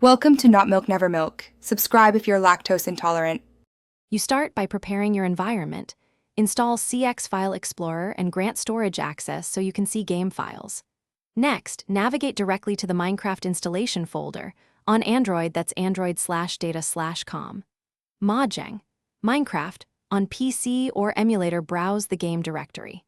Welcome to Not Milk Never Milk. Subscribe if you're lactose intolerant. You start by preparing your environment. Install CX File Explorer and grant storage access so you can see game files. Next, navigate directly to the Minecraft installation folder. On Android, that's android/data/com. Mojang, Minecraft. On PC or emulator, browse the game directory.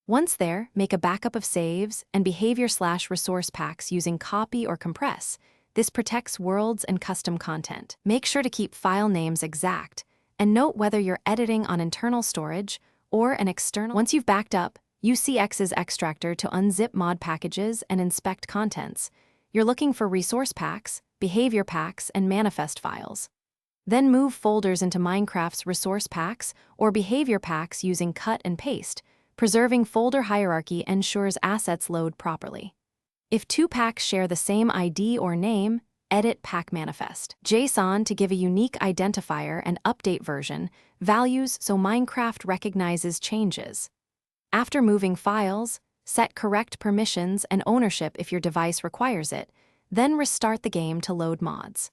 Once there, make a backup of saves and behavior/resource packs using copy or compress. This protects worlds and custom content. Make sure to keep file names exact, and note whether you're editing on internal storage or an external. Once you've backed up, use CX's extractor to unzip mod packages and inspect contents. You're looking for resource packs, behavior packs, and manifest files. Then move folders into Minecraft's resource packs or behavior packs using cut and paste. Preserving folder hierarchy ensures assets load properly. If two packs share the same ID or name, edit pack manifest. JSON to give a unique identifier and update version, values so Minecraft recognizes changes. After moving files, set correct permissions and ownership if your device requires it, then restart the game to load mods.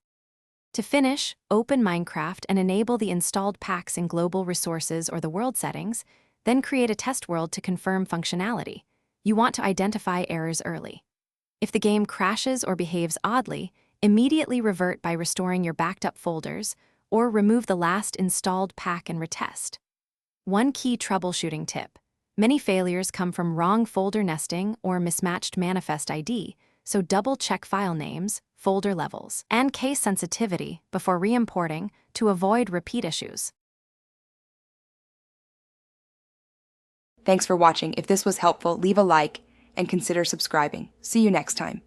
To finish, open Minecraft and enable the installed packs in global resources or the world settings, then create a test world to confirm functionality. You want to identify errors early. If the game crashes or behaves oddly, immediately revert by restoring your backed up folders or remove the last installed pack and retest. One key troubleshooting tip: many failures come from wrong folder nesting or mismatched manifest ID, so double-check file names, folder levels, and case sensitivity before re-importing to avoid repeat issues. Thanks for watching. If this was helpful, leave a like and consider subscribing. See you next time.